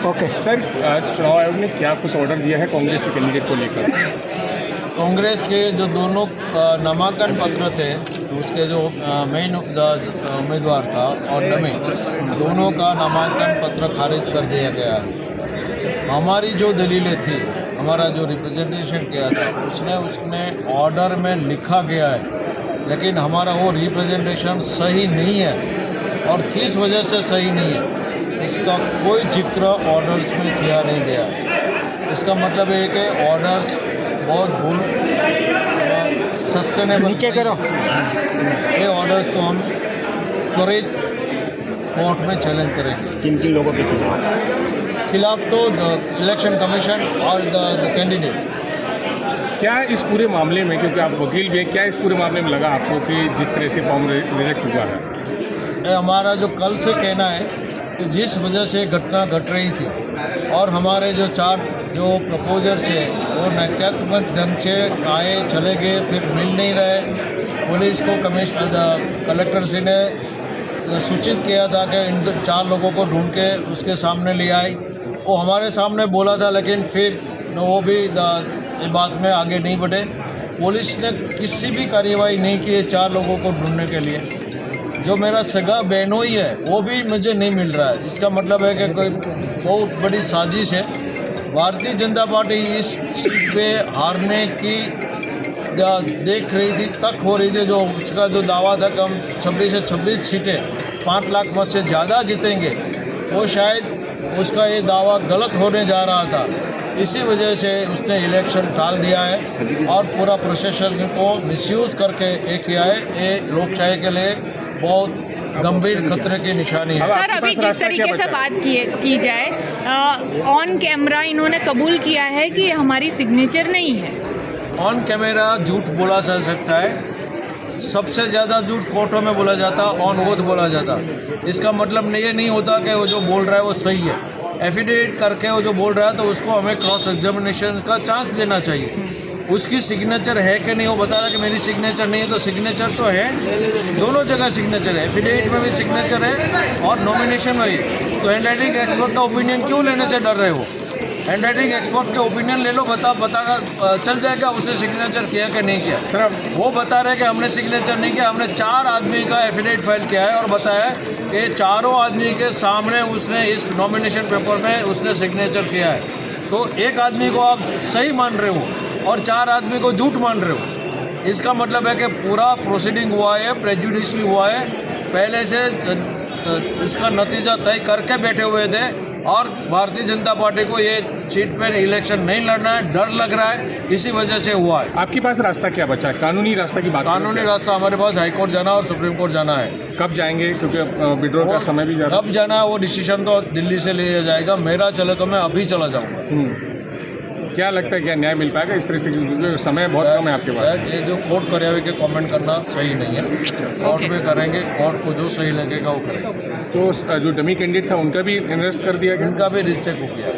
Okay sir, चुनाव आयोग ने क्या कुछ ऑर्डर दिया है कांग्रेस के कैंडिडेट को लेकर? कांग्रेस के जो दोनों नामांकन पत्र थे, उसके जो मेन उम्मीदवार था और डमी, दोनों का नामांकन पत्र खारिज कर दिया गया है। हमारी जो दलीलें थी, हमारा जो रिप्रेजेंटेशन किया था, उसने ऑर्डर में लिखा गया है, लेकिन हमारा वो रिप्रेजेंटेशन सही नहीं है। और किस वजह से सही नहीं है, इसका कोई जिक्र ऑर्डर्स में किया नहीं गया। इसका मतलब है कि ऑर्डर्स बहुत भूल सस्टेनेबल नीचे करो। ये ऑर्डर्स को हम त्वरित कोर्ट में चैलेंज करेंगे। किन किन लोगों के खिलाफ तो इलेक्शन कमीशन और द कैंडिडेट। क्या इस पूरे मामले में, क्योंकि आप वकील भी हैं, क्या इस पूरे मामले में लगा आपको कि जिस तरह से फॉर्म रिजेक्ट हुआ है? ये हमारा जो कल से कहना है कि जिस वजह से घटना घट रही थी और हमारे जो 4 जो प्रपोजर्स है वो नैतिक ढंग से आए चले गए, फिर मिल नहीं रहे। पुलिस को कलेक्टर श्री ने सूचित किया था कि इन 4 लोगों को ढूंढ के उसके सामने ले आए। वो हमारे सामने बोला था, लेकिन फिर वो भी इस बात में आगे नहीं बढ़े। पुलिस ने किसी भी कार्रवाई नहीं की है 4 लोगों को ढूंढने के लिए। जो मेरा सगा बहनोई है वो भी मुझे नहीं मिल रहा है। इसका मतलब है कि कोई बहुत बड़ी साजिश है। भारतीय जनता पार्टी इस सीट पे हारने की देख रही थी, तक हो रही थी। जो उसका जो दावा था कि हम 26 से 26 सीटें 5 लाख मत से ज़्यादा जीतेंगे, वो शायद उसका ये दावा गलत होने जा रहा था। इसी वजह से उसने इलेक्शन टाल दिया है और पूरा प्रशासन को मिसयूज़ करके ये किया है। ये लोकशाही के लिए बहुत गंभीर खतरे की निशानी है। सर, अभी जिस तरीके से बात की जाए, ऑन कैमरा इन्होंने कबूल किया है कि हमारी सिग्नेचर नहीं है। ऑन कैमरा झूठ बोला जा सकता है। सबसे ज़्यादा झूठ कोर्टों में बोला जाता, ऑन ओथ बोला जाता। इसका मतलब ये नहीं होता कि वो जो बोल रहा है वो सही है। एफिडेविट करके वो जो बोल रहा है तो उसको हमें क्रॉस एग्जामिनेशन का चांस देना चाहिए। उसकी सिग्नेचर है कि नहीं, वो बता रहा है कि मेरी सिग्नेचर नहीं है, तो सिग्नेचर तो है, दोनों जगह सिग्नेचर है। एफिडेविट में भी सिग्नेचर है और नॉमिनेशन में भी। तो हैंड राइटिंग एक्सपर्ट का ओपिनियन क्यों लेने से डर रहे हो? हैंड राइटिंग एक्सपर्ट के ओपिनियन ले लो, चल जाएगा उसने सिग्नेचर किया कि नहीं किया। सर, वो बता रहे कि हमने सिग्नेचर नहीं किया। हमने 4 आदमी का एफिडेविट फाइल किया है और बताया कि चारों आदमी के सामने उसने इस नॉमिनेशन पेपर में उसने सिग्नेचर किया है। तो एक आदमी को आप सही मान रहे हो और 4 आदमी को झूठ मान रहे हो। इसका मतलब है कि पूरा प्रोसीडिंग हुआ है, प्रेजुडिशली हुआ है, पहले से इसका नतीजा तय करके बैठे हुए थे। और भारतीय जनता पार्टी को ये सीट पर इलेक्शन नहीं लड़ना है, डर लग रहा है, इसी वजह से हुआ है। आपके पास रास्ता क्या बचा है? कानूनी रास्ता की बात? कानूनी रास्ता हमारे पास हाईकोर्ट जाना और सुप्रीम कोर्ट जाना है। कब जाएंगे? क्योंकि विड्रॉ का समय भी जा रहा है। कब जाना है वो डिसीजन तो दिल्ली से लिया जाएगा। मेरा चले तो मैं अभी चला जाऊँगा। क्या लगता है, क्या न्याय मिल पाएगा इस तरह से? क्योंकि समय बहुत कम है आपके पास। ये जो कोर्ट कार्रवाई के कमेंट करना सही नहीं है। कोर्ट में करेंगे, कोर्ट को जो सही लगेगा वो करेंगे। तो जो डमी कैंडिडेट था उनका भी अरेस्ट कर दिया गया? उनका भी रिचेक हो गया।